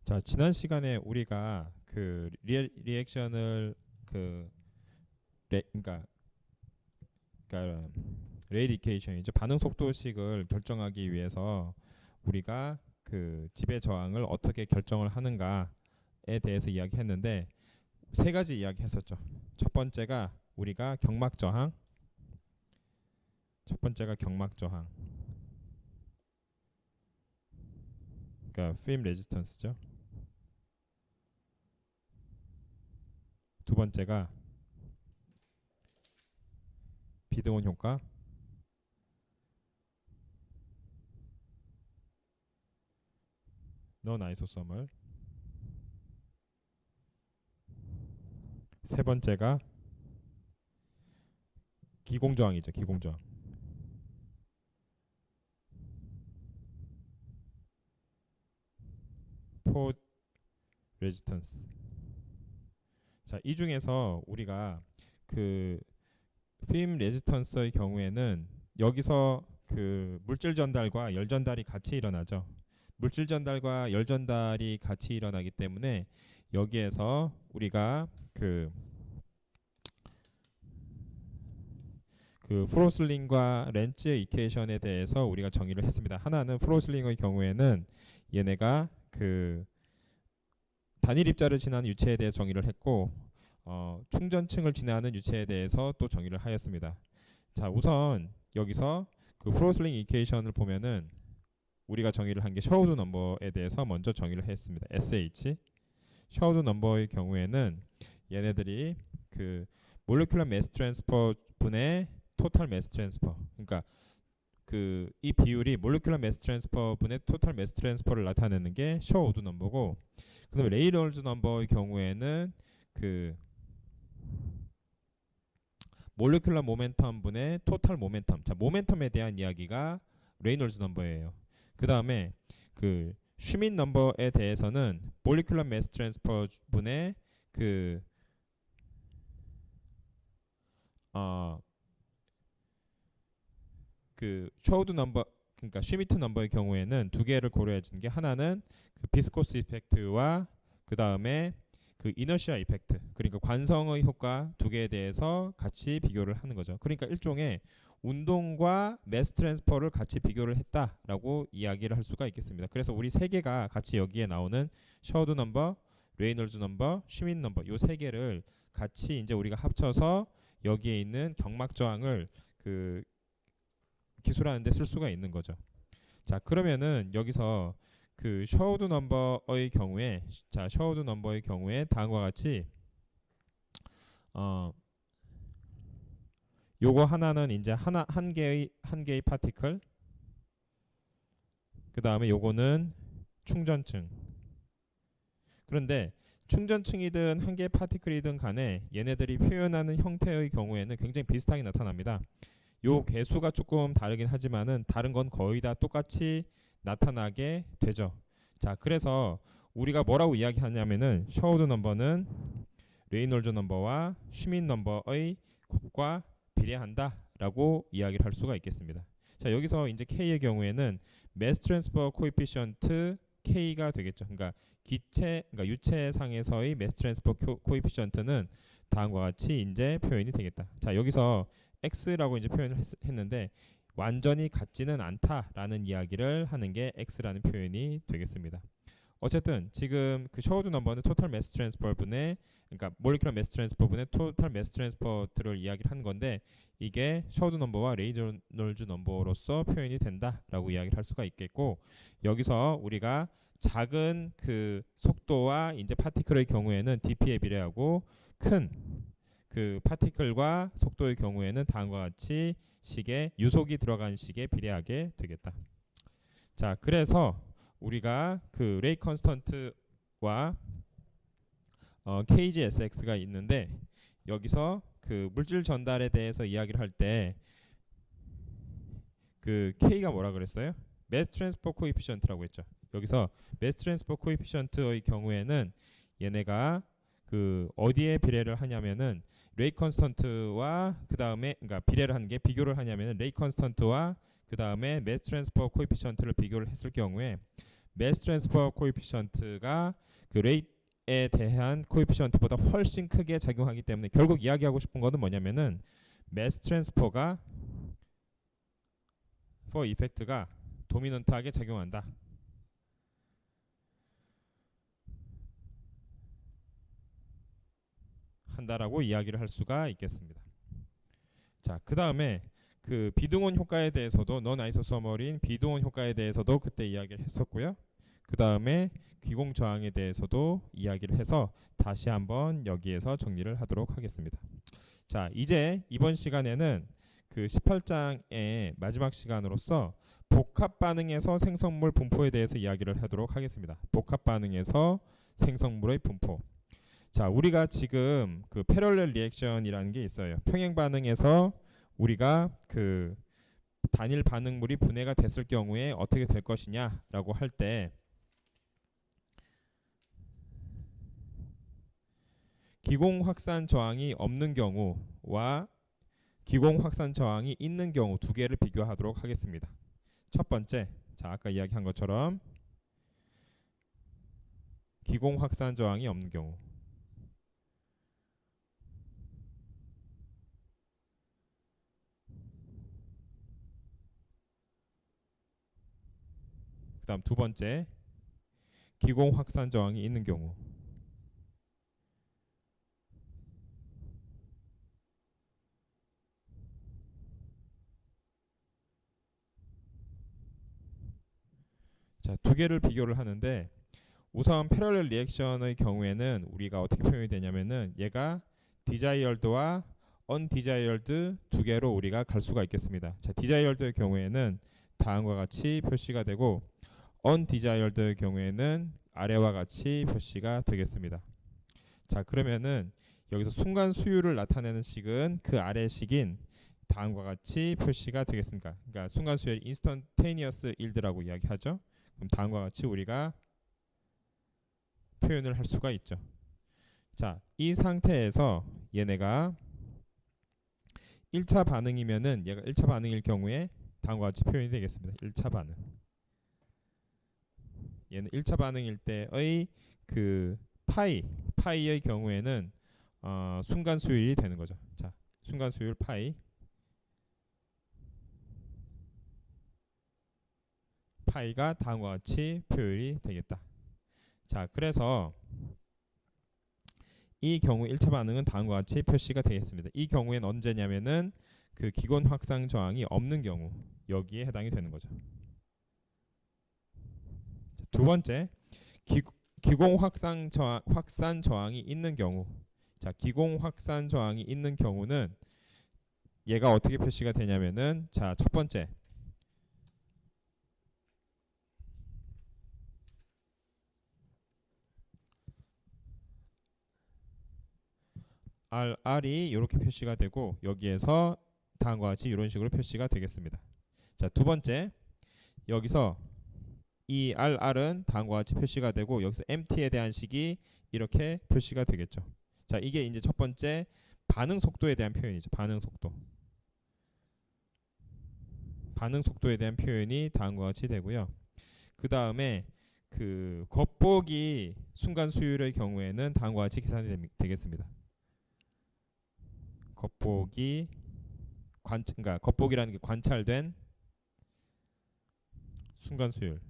자, 지난 시간에 우리가 그 리액션을 그 그러니까 레이트 이퀘이션이죠. 반응 속도식을 결정하기 위해서 우리가 그 지배 저항을 어떻게 결정을 하는가에 대해서 이야기했는데 세 가지 이야기했었죠. 첫 번째가 우리가 경막 저항, 첫 번째가 경막 저항, 그러니까 필름 레지스턴스죠. 두 번째가 비드온 효과, 넌 아이소서멀. 세 번째가 기공저항이죠. 기공저항. 포 레지스턴스. 자, 이 중에서 우리가 그 필름 레지스턴스의 경우에는 여기서 그 물질 전달과 열 전달이 같이 일어나죠. 물질 전달과 열 전달이 같이 일어나기 때문에 여기에서 우리가 그 프로슬링과 렌츠의 이퀘이션에 대해서 우리가 정의를 했습니다. 하나는 프로슬링의 경우에는 얘네가 그 단일 입자를 지나는 유체에 대해 정의를 했고 충전층을 지나는 유체에 대해서 또 정의를 하였습니다. 자, 우선 여기서 그 프로슬링 이퀘이션을 보면은 우리가 정의를 한 게 샤우드 넘버에 대해서 먼저 정의를 했습니다. SH 샤우드 넘버의 경우에는 얘네들이 그 몰레큘러 매스 트랜스퍼 분의 토탈 매스 트랜스퍼, 그러니까 그 이 비율이 몰레큘러 매스 트랜스퍼 분의 토탈 매스 트랜스퍼를 나타내는 게 샤우드 넘버고, 그다음에 레이놀즈 넘버의 경우에는 그 몰레큘러 모멘텀 분의 토탈 모멘텀. 자, 모멘텀에 대한 이야기가 레이놀즈 넘버예요. 그다음에 그 슈민 넘버에 대해서는 몰레큘러 매스 트랜스퍼 분의 그 샤우드 넘버, 그러니까 슈미트 넘버의 경우에는 두 개를 고려해 준 게, 하나는 그 비스코스 이펙트와 그 다음에 그 이너시아 이펙트, 그러니까 관성의 효과 두 개에 대해서 같이 비교를 하는 거죠. 그러니까 일종의 운동과 매스 트랜스퍼를 같이 비교를 했다라고 이야기를 할 수가 있겠습니다. 그래서 우리 세 개가 같이 여기에 나오는 샤우드 넘버, 레이놀즈 넘버, 슈민 넘버, 요 세 개를 같이 이제 우리가 합쳐서 여기에 있는 경막 저항을 그 기술하는 데 쓸 수가 있는 거죠. 자, 그러면은 여기서 그 샤우드 넘버의 경우에, 자, 샤우드 넘버의 경우에 다음과 같이 요거 하나는 이제 한 개의 파티클, 그 다음에 요거는 충전층. 그런데 충전층이든 한 개의 파티클이든 간에 얘네들이 표현하는 형태의 경우에는 굉장히 비슷하게 나타납니다. 요 개수가 조금 다르긴 하지만은 다른 건 거의 다 똑같이 나타나게 되죠. 자, 그래서 우리가 뭐라고 이야기하냐면은 샤우드 넘버는 레이놀즈 넘버와 슈민 넘버의 곱과 비례한다라고 이야기를 할 수가 있겠습니다. 자, 여기서 이제 K의 경우에는 매스 트랜스퍼 코에피션트 K가 되겠죠. 그러니까 그러니까 유체상에서의 매스 트랜스퍼 코에피션트는 다음과 같이 이제 표현이 되겠다. 자, 여기서 X라고 이제 표현을 했는데 완전히 같지는 않다라는 이야기를 하는 게 X라는 표현이 되겠습니다. 어쨌든 지금 그 샤우드 넘버는 토탈 매스 트랜스퍼 분의, 그러니까 몰레큘러 매스 트랜스퍼 분의 토탈 매스 트랜스퍼를 이야기를 한 건데, 이게 샤우드 넘버와 레이놀즈 넘버로서 표현이 된다라고 이야기를 할 수가 있겠고, 여기서 우리가 작은 그 속도와 이제 파티클의 경우에는 dp에 비례하고 큰 그 파티클과 속도의 경우에는 다음과 같이 식의 유속이 들어간 식에 비례하게 되겠다. 자, 그래서 우리가 그 레이 컨스턴트와 KGSX가 있는데, 여기서 그 물질 전달에 대해서 이야기를 할 때 그 K가 뭐라 그랬어요? 매스 트랜스퍼 코에피션트라고 했죠. 여기서 매스 트랜스퍼 코에피션트의 경우에는 얘네가 그 어디에 비례를 하냐면은 레이 컨스턴트와 그 다음에, 그러니까 비례를 하는 게 비교를 하냐면은 레이 컨스턴트와 그 다음에 매스 트랜스퍼 코에피션트를 비교를 했을 경우에 매스 트랜스퍼 코에피션트가 그 레이트에 대한 코에피션트보다 훨씬 크게 작용하기 때문에 결국 이야기하고 싶은 거는 뭐냐면은 매스 트랜스퍼가 for 이펙트가 도미넌트하게 작용한다. 한다라고 이야기를 할 수가 있겠습니다. 자, 그 다음에 그 비등원 효과에 대해서도 넌 아이소서멀인 비등원 효과에 대해서도 그때 이야기를 했었고요. 그 다음에 기공 저항에 대해서도 이야기를 해서 다시 한번 여기에서 정리를 하도록 하겠습니다. 자, 이제 이번 시간에는 그 18장의 마지막 시간으로서 복합 반응에서 생성물 분포에 대해서 이야기를 하도록 하겠습니다. 복합 반응에서 생성물의 분포. 자, 우리가 지금 그 패럴렐 리액션이라는 게 있어요. 평행 반응에서 우리가 그 단일 반응물이 분해가 됐을 경우에 어떻게 될 것이냐라고 할 때 기공 확산 저항이 없는 경우와 기공 확산 저항이 있는 경우 두 개를 비교하도록 하겠습니다. 첫 번째, 자 아까 이야기한 것처럼 기공 확산 저항이 없는 경우. 그 다음 두 번째, 기공 확산 저항이 있는 경우. 자, 두 개를 비교를 하는데 우선 패러렐 리액션의 경우에는 우리가 어떻게 표현이 되냐면은 얘가 디자이얼드와 언디자이얼드 두 개로 우리가 갈 수가 있겠습니다. 자, 디자이얼드의 경우에는 다음과 같이 표시가 되고 언디자이얼드의 경우에는 아래와 같이 표시가 되겠습니다. 자, 그러면은 여기서 순간 수율을 나타내는 식은 그 아래 식인 다음과 같이 표시가 되겠습니다. 그러니까 순간 수율 인스턴테니어스 일드라고 이야기하죠. 그럼 다음과 같이 우리가 표현을 할 수가 있죠. 자, 이 상태에서 얘네가 1차 반응이면은 얘가 1차 반응일 경우에 다음과 같이 표현이 되겠습니다. 1차 반응. 얘는 1차 반응일 때의 그 파이의 경우에는 순간 수율이 되는 거죠. 자, 순간 수율 파이가 다음과 같이 표현이 되겠다. 자, 그래서 이 경우 1차 반응은 다음과 같이 표시가 되겠습니다. 이 경우에는 언제냐면은 그 기본 확산 저항이 없는 경우 여기에 해당이 되는 거죠. 자, 두 번째, 기공 확산 저항이 있는 경우. 자, 기공 확산 저항이 있는 경우는 얘가 어떻게 표시가 되냐면은 자, 첫 번째, R이 이렇게 표시가 되고 여기에서 다음과 같이 이런 식으로 표시가 되겠습니다. 자, 두 번째, 여기서 이 RR은 다음과 같이 표시가 되고 여기서 MT에 대한 식이 이렇게 표시가 되겠죠. 자, 이게 이제 첫 번째 반응 속도에 대한 표현이죠. 반응 속도. 반응 속도에 대한 표현이 다음과 같이 되고요. 그 다음에 그 겉보기 순간 수율의 경우에는 다음과 같이 계산이 되겠습니다. 겉보기 그러니까 겉보기라는 게 관찰된 순간 수율.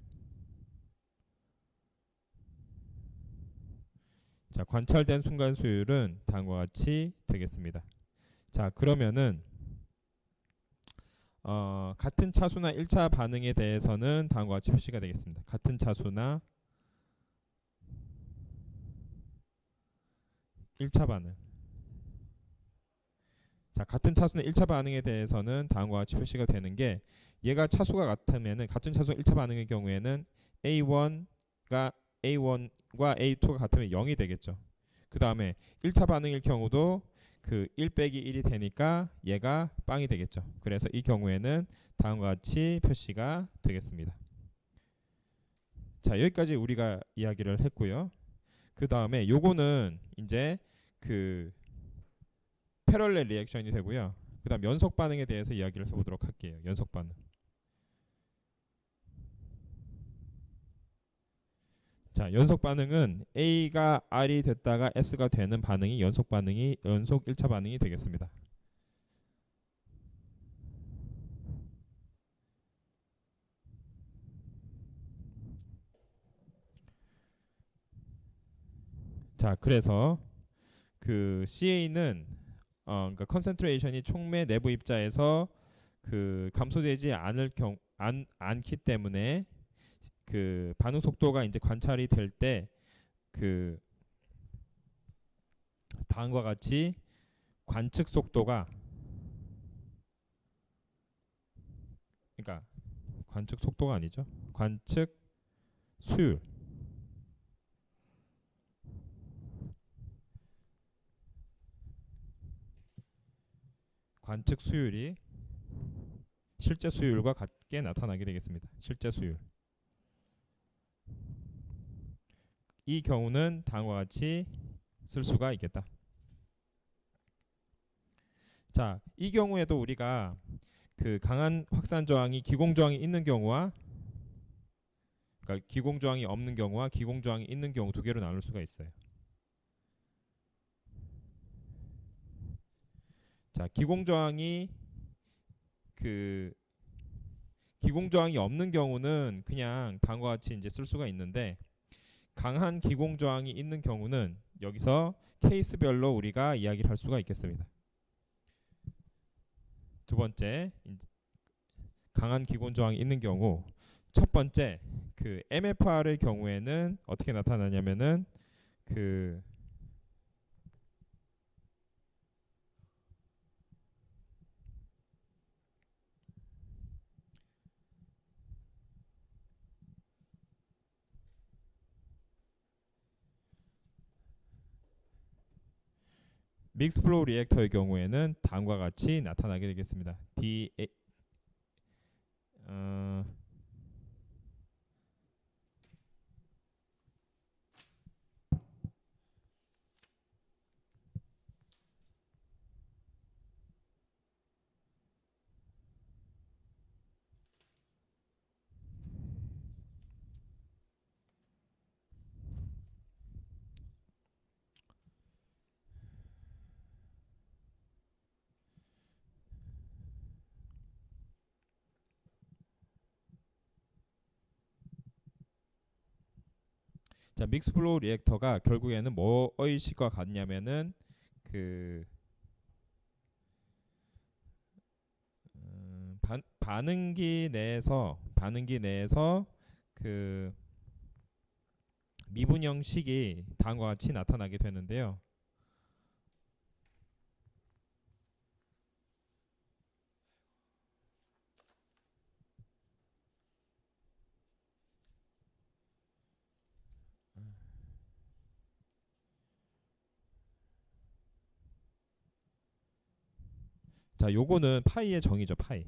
자, 관찰된 순간 수율은 다음과 같이 되겠습니다. 자, 그러면은 같은 차수나 1차 반응에 대해서는 다음과 같이 표시가 되겠습니다. 같은 차수나 1차 반응. 자, 같은 차수나 1차 반응에 대해서는 다음과 같이 표시가 되는 게 얘가 차수가 같으면은 같은 차수 1차 반응의 경우에는 A1과 A2가 같으면 0이 되겠죠. 그 다음에 1차 반응일 경우도 그 1 빼기 1이 되니까 얘가 빵이 되겠죠. 그래서 이 경우에는 다음과 같이 표시가 되겠습니다. 자, 여기까지 우리가 이야기를 했고요. 그 다음에 요거는 이제 그 패럴렐 리액션이 되고요. 그 다음 연속 반응에 대해서 이야기를 해보도록 할게요. 연속 반응. 자, 연속 반응은 A가 R이 됐다가 S가 되는 반응이 연속 1차 반응이 되겠습니다. 자, 그래서 그 CA는 그러니까 컨센트레이션이 촉매 내부 입자에서 그 감소되지 않기 때문에 그 반응 속도가 이제 관찰이 될 때 그 다음과 같이 관측 속도가, 그러니까 관측 속도가 아니죠. 관측 수율. 관측 수율이 실제 수율과 같게 나타나게 되겠습니다. 실제 수율. 이 경우는 다음과 같이 쓸 수가 있겠다. 자, 이 경우에도 우리가 그 강한 확산 저항이 기공 저항이 있는 경우와, 그러니까 기공 저항이 없는 경우와 기공 저항이 있는 경우 두 개로 나눌 수가 있어요. 자, 기공 저항이 없는 경우는 그냥 다음과 같이 이제 쓸 수가 있는데, 강한 기공 저항이 있는 경우는 여기서 케이스별로 우리가 이야기를 할 수가 있겠습니다. 두 번째, 강한 기공 저항이 있는 경우, 첫 번째 그 MFR의 경우에는 어떻게 나타나냐면은 그 믹스 플로우 리액터의 경우에는 다음과 같이 나타나게 되겠습니다. 자, 믹스 플로우 리액터가 결국에는 뭐의 식과 같냐면은 그 반응기 내에서 그 미분형식이 다음과 같이 나타나게 되는데요. 자, 요거는 파이의 정의죠, 파이.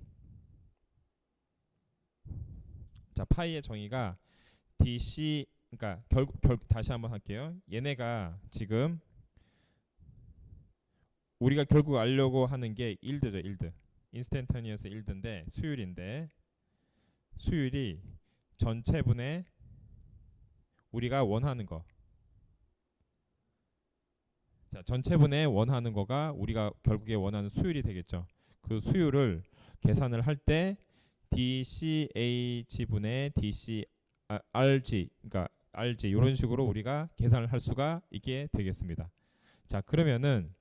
자, 파이의 정의가 DC, 그러니까 다시 한번 할게요. 얘네가 지금 우리가 결국 알려고 하는 게 일드죠, 일드. 인스턴테니어스 일드인데 수율이 전체분의 우리가 원하는 거. 자, 전체분의 원하는 거가 우리가 결국에 원하는 수율이 되겠죠. 그 수율을 계산을 할 때 DCH 분의 RG, 그러니까 RG 이런 식으로 우리가 계산을 할 수가 있게 되겠습니다. 자, 그러면은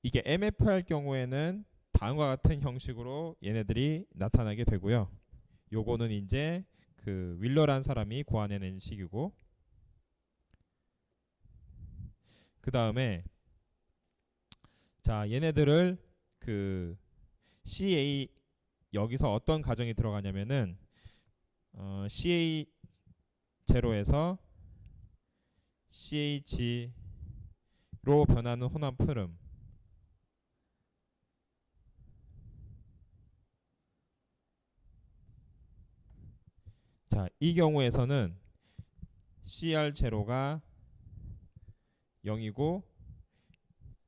이게 MF할 경우에는 다음과 같은 형식으로 얘네들이 나타나게 되고요. 요거는 이제 그 윌러란 사람이 고안해낸 식이고, 그 다음에 자, 얘네들을 그 CA, 여기서 어떤 가정이 들어가냐면은 CA 제로에서 CH로 변하는 혼합 흐름. 자, 이 경우에서는 CR 제로가 0이고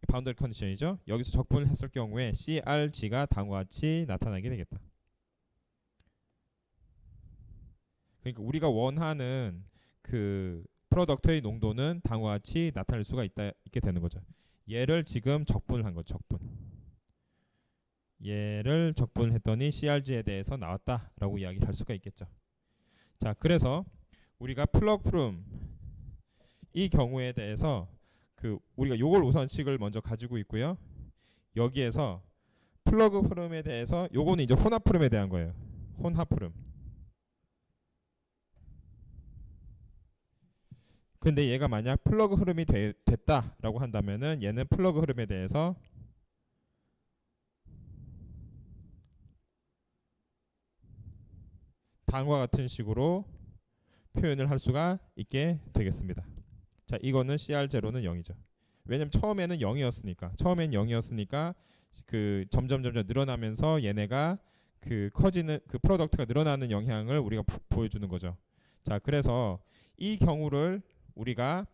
바운더리 컨디션이죠. 여기서 적분을 했을 경우에 CRG가 다음과 같이 나타나게 되겠다. 그러니까 우리가 원하는 그 프로덕트의 농도는 다음과 같이 나타낼 수가 있게 되는 거죠. 얘를 지금 적분을 한 거죠. 적분. 얘를 적분을 했더니 CRG에 대해서 나왔다라고 이야기할 수가 있겠죠. 자, 그래서 우리가 플러그 프롬 이 경우에 대해서 우리가 요걸 우선식을 먼저 가지고 있고요. 여기에서 플러그 흐름에 대해서 요거는 이제 혼합 흐름에 대한 거예요. 혼합 흐름. 근데 얘가 만약 플러그 흐름이 됐다라고 한다면은 얘는 플러그 흐름에 대해서 다음과 같은 식으로 표현을 할 수가 있게 되겠습니다. 자, 이거는 CR0는 0이죠. 왜냐면 처음에는 0이었으니까. 처음엔 0이었으니까 그 점점 늘어나면서 얘네가 커지는 프로덕트가 늘어나는 영향을 우리가 보여주는 거죠. 자, 그래서 이 경우를 우리가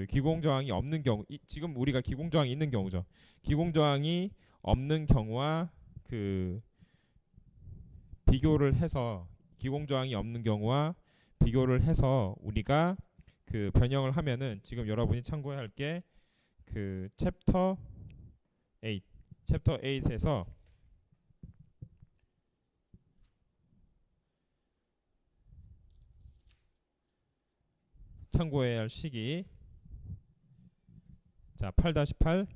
기공저항이 없는 경우, 지금 우리가 기공저항이 있는 경우죠. 기공저항이 없는 경우와 비교를 해서 기공저항이 없는 경우와 비교를 해서 우리가 변형을 하면은 지금 여러분이 참고해야 할 게 챕터 8에서 참고해야 할 식이 자 8-8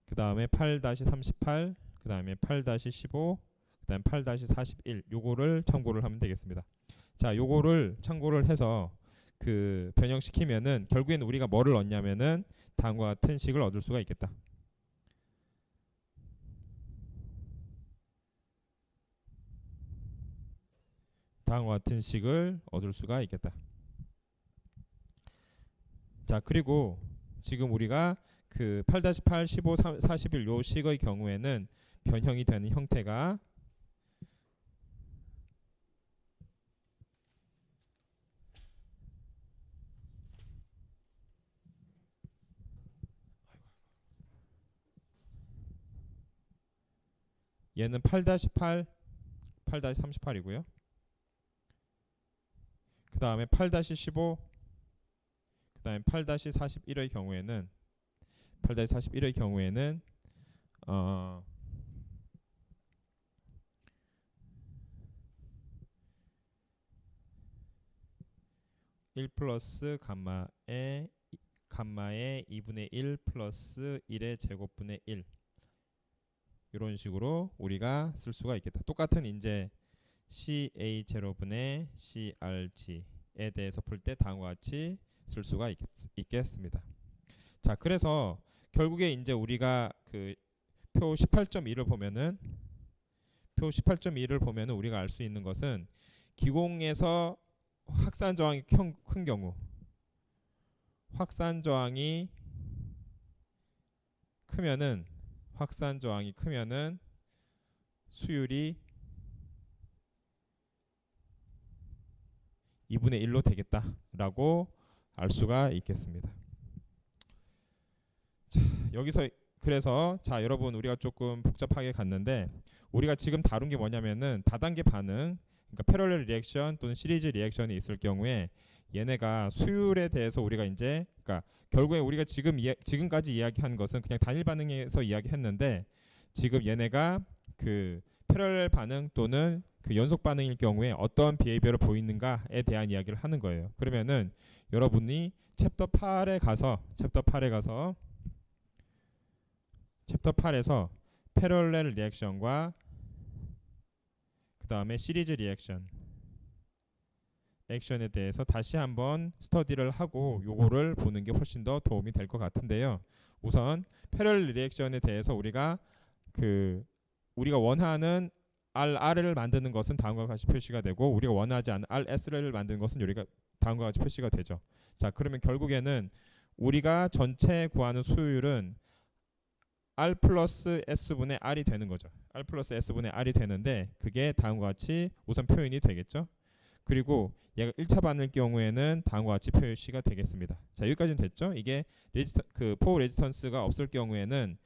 그 다음에 8-38 그 다음에 8-15 그 다음에 8-41 요거를 참고를 하면 되겠습니다. 자, 요거를 참고를 해서 변형시키면은 결국에는 우리가 뭐를 얻냐면은 다음과 같은 식을 얻을 수가 있겠다. 다음과 같은 식을 얻을 수가 있겠다. 자, 그리고 지금 우리가 8-8, 15, 41 요 식의 경우에는 변형이 되는 형태가 얘는 8-8, 8-38이고요. 그 다음에 8-15, 그 다음에 8-41의 경우에는 8-41의 경우에는 1 플러스 감마의 2분의 1 플러스 1의 제곱분의 1 이런 식으로 우리가 쓸 수가 있겠다. 똑같은 이제 CA0분의 CRG에 대해서 풀 때 다음과 같이 쓸 수가 있겠습니다. 자, 그래서 결국에 이제 우리가 표 18.2를 보면은 우리가 알 수 있는 것은 기공에서 확산 저항이 큰 경우, 확산 저항이 크면은 수율이 2분의 1로 되겠다라고 알 수가 있겠습니다. 자, 여기서 그래서 자, 여러분 우리가 조금 복잡하게 갔는데 우리가 지금 다룬 게 뭐냐면은 다단계 반응, 그러니까 패러렐 리액션 또는 시리즈 리액션이 있을 경우에 얘네가 수율에 대해서 우리가 이제 그러니까 결국에 우리가 지금까지 이야기한 것은 그냥 단일 반응에서 이야기했는데 지금 얘네가 패러렐 반응 또는 연속 반응일 경우에 어떤 비헤이비어를 보이는가에 대한 이야기를 하는 거예요. 그러면은 여러분이 챕터 8에서 패러렐 리액션과 그 다음에 시리즈 액션에 대해서 다시 한번 스터디를 하고 요거를 보는 게 훨씬 더 도움이 될 것 같은데요. 우선 패러렐 리액션에 대해서 우리가 원하는 RR을 만드는 것은 다음과 같이 표시가 되고 우리가 원하지 않는 RS를 만드는 것은 우리가 다음과 같이 표시가 되죠. 자, 그러면 결국에는 우리가 전체 구하는 수율은 R 플러스 S분의 R이 되는 거죠. R 플러스 S분의 R이 되는데 그게 다음과 같이 우선 표현이 되겠죠. 그리고 얘가 1차 반응일 경우에는 다음과 같이 표시가 되겠습니다. 자, 여기까지는 됐죠? 이게 포 레지스턴스가 없을 경우에는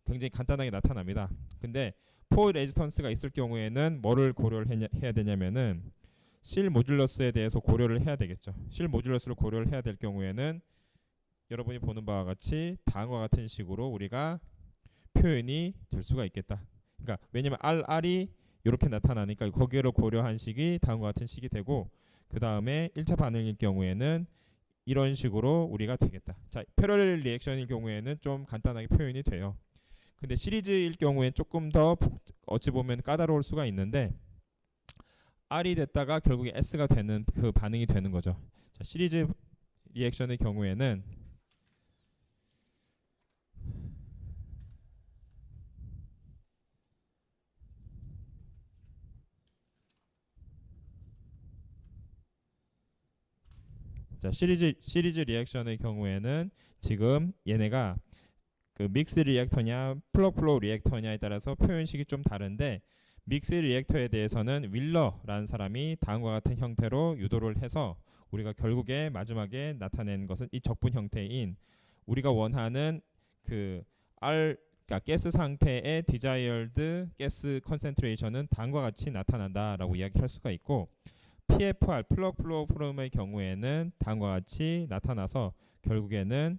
굉장히 간단하게 나타납니다. 근데 포 레지스턴스가 있을 경우에는 뭐를 고려를 해야 되냐면은 실 모듈러스에 대해서 고려를 해야 되겠죠. 실 모듈러스를 고려를 해야 될 경우에는 여러분이 보는 바와 같이 다음과 같은 식으로 우리가 표현이 될 수가 있겠다. 그러니까 왜냐면 RR이 이렇게 나타나니까 거기를 고려한 식이 다음과 같은 식이 되고, 그 다음에 1차 반응일 경우에는 이런 식으로 우리가 되겠다. 자, 패러렐 리액션일 경우에는 좀 간단하게 표현이 돼요. 근데 시리즈일 경우엔 조금 더 어찌 보면 까다로울 수가 있는데, R이 됐다가 결국에 S가 되는 그 반응이 되는 거죠. 자, 시리즈 리액션의 경우에는 자, 시리즈 리액션의 경우에는 지금 얘네가 그 믹스 리액터냐 플러플로우 리액터냐에 따라서 표현식이 좀 다른데, 믹스 리액터에 대해서는 윌러라는 사람이 다음과 같은 형태로 유도를 해서 우리가 결국에 마지막에 나타낸 것은 이 적분 형태인 우리가 원하는 그 그러니까 가스 상태의 desired gas concentration은 다음과 같이 나타난다라고 이야기할 수가 있고, PFR 플러그 플로우 프롬의 경우에는 다음과 같이 나타나서 결국에는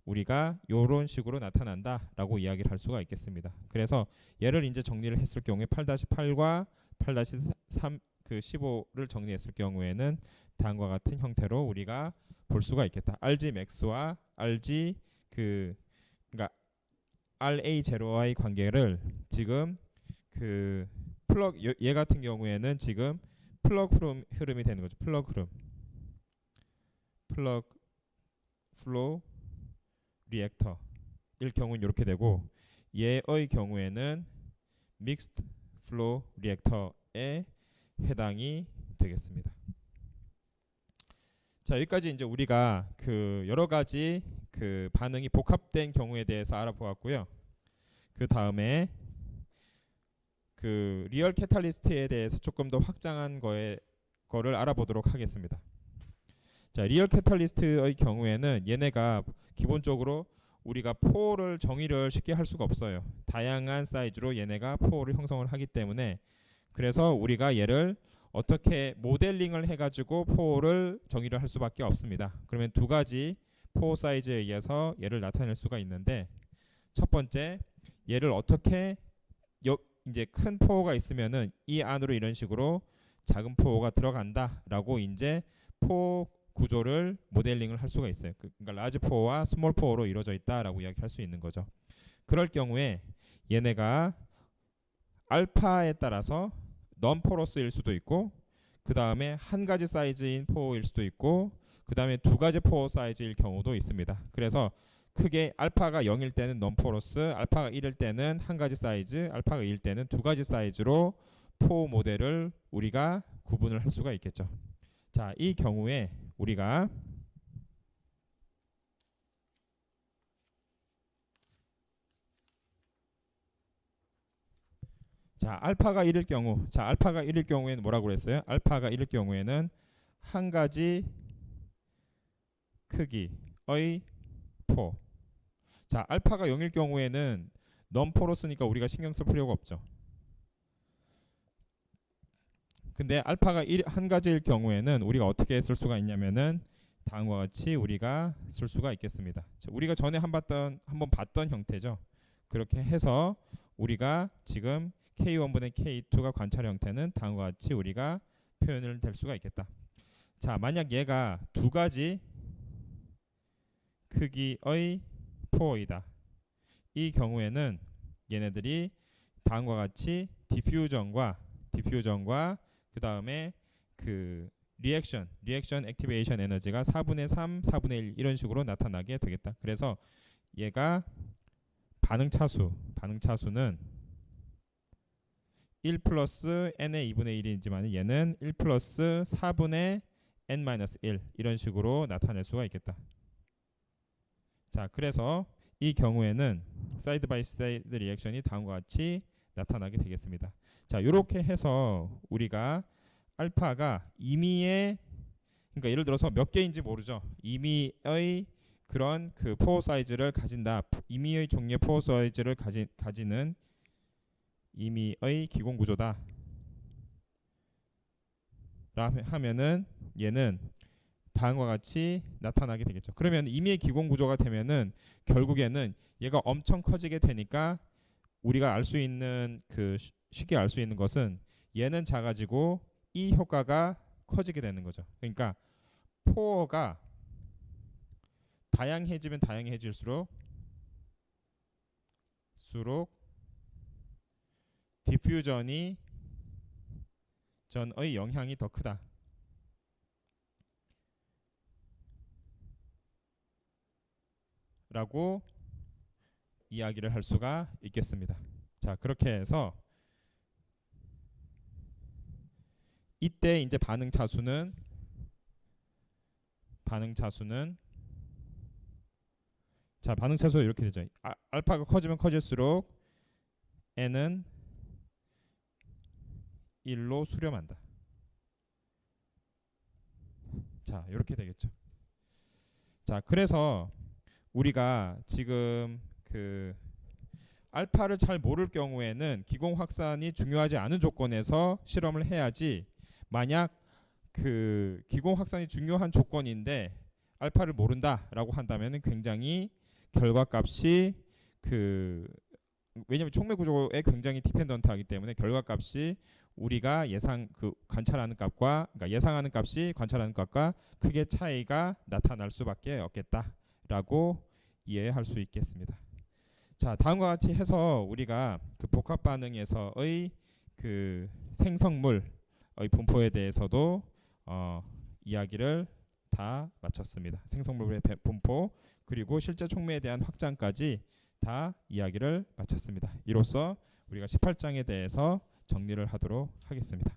우리가 이런 식으로 나타난다라고 이야기를 할 수가 있겠습니다. 그래서 얘를 이제 정리를 했을 경우에 8-8과 8-3 그 15를 정리했을 경우에는 다음과 같은 형태로 우리가 볼 수가 있겠다. RG max와 RG 그러니까 RA 제로와의 관계를 지금 그 플러그 얘 같은 경우에는 지금 플러그 흐름이 되는 거죠. 플러그 플로우 리액터일 경우는 이렇게 되고, 얘의 경우에는 믹스드 플로우 리액터에 해당이 되겠습니다. 자, 여기까지 이제 우리가 그 여러 가지 그 반응이 복합된 경우에 대해서 알아보았고요. 그 다음에 그 리얼 캐탈리스트에 대해서 조금 더 확장한 거를 알아보도록 하겠습니다. 자, 리얼 캐탈리스트의 경우에는 얘네가 기본적으로 우리가 포를 정의를 쉽게 할 수가 없어요. 다양한 사이즈로 얘네가 포를 형성을 하기 때문에, 그래서 우리가 얘를 어떻게 모델링을 해가지고 포를 정의를 할 수밖에 없습니다. 그러면 두 가지 포 사이즈에 의해서 얘를 나타낼 수가 있는데, 첫 번째 얘를 어떻게 이제 큰 포가 있으면은 이 안으로 이런 식으로 작은 포가 들어간다라고 이제 포 구조를 모델링을 할 수가 있어요. 그러니까 라지 포와 스몰 포로 이루어져 있다라고 이야기할 수 있는 거죠. 그럴 경우에 얘네가 알파에 따라서 non-porous일 수도 있고, 그 다음에 한 가지 사이즈인 포일 수도 있고, 그 다음에 두 가지 포 사이즈일 경우도 있습니다. 그래서 크게 알파가 0일 때는 non-porous, 알파가 1일 때는 한 가지 사이즈, 알파가 2일 때는 두 가지 사이즈로 포 모델을 우리가 구분을 할 수가 있겠죠. 자, 이 경우에 우리가 자, 알파가 1일 경우, 자, 알파가 1일 경우에는 뭐라고 그랬어요? 알파가 1일 경우에는 한 가지 크기의 포. 자, 알파가 0일 경우에는 non-porous니까 우리가 신경 쓸 필요가 없죠. 근데 알파가 한 가지일 경우에는 우리가 어떻게 쓸 수가 있냐면은 다음과 같이 우리가 쓸 수가 있겠습니다. 자, 우리가 전에 한번 봤던 형태죠. 그렇게 해서 우리가 지금 K1분의 K2가 관찰 형태는 다음과 같이 우리가 표현을 될 수가 있겠다. 자, 만약 얘가 두 가지 크기의 포이다. 이 경우에는 얘네들이 다음과 같이 디퓨전과 그 다음에 그 리액션 액티베이션 에너지가 4분의 3, 4분의 1 이런 식으로 나타나게 되겠다. 그래서 얘가 반응 차수는 1 플러스 n의 2분의 1이지만 얘는 1 플러스 4분의 n-1 이런 식으로 나타낼 수가 있겠다. 자, 그래서 이 경우에는 사이드 바이 사이드 리액션이 다음과 같이 나타나게 되겠습니다. 자, 이렇게 해서 우리가 알파가 임의의, 그러니까 예를 들어서 몇 개인지 모르죠. 임의의 그런 그 포어 사이즈를 가진다. 임의의 종류의 포어 사이즈를 가지는 임의의 기공 구조다. 하면은 얘는 다음과 같이 나타나게 되겠죠. 그러면 임의의 기공 구조가 되면은 결국에는 얘가 엄청 커지게 되니까 우리가 알 수 있는 그 쉽게 알 수 있는 것은 얘는 작아지고 이 효과가 커지게 되는 거죠. 그러니까 포어가 다양해지면 다양해질수록 디퓨전의 영향이 더 크다. 라고 이야기를 할 수가 있겠습니다. 자, 그렇게 해서 이때 이제 반응 차수는 자, 반응 차수가 이렇게 되죠. 알파가 커지면 커질수록 n은 1로 수렴한다. 자, 이렇게 되겠죠. 자, 그래서 우리가 지금 그 알파를 잘 모를 경우에는 기공 확산이 중요하지 않은 조건에서 실험을 해야지, 만약 그 기공 확산이 중요한 조건인데 알파를 모른다라고 한다면 굉장히 결과값이 왜냐하면 촉매 구조에 굉장히 디펜던트하기 때문에 결과값이 우리가 관찰하는 값과, 그러니까 예상하는 값이 관찰하는 값과 크게 차이가 나타날 수밖에 없겠다라고 이해할 수 있겠습니다. 자, 다음과 같이 해서 우리가 그 복합 반응에서의 그 생성물의 분포에 대해서도 이야기를 다 마쳤습니다. 생성물의 분포 그리고 실제 촉매에 대한 확장까지 다 이야기를 마쳤습니다. 이로써 우리가 18장에 대해서 정리를 하도록 하겠습니다.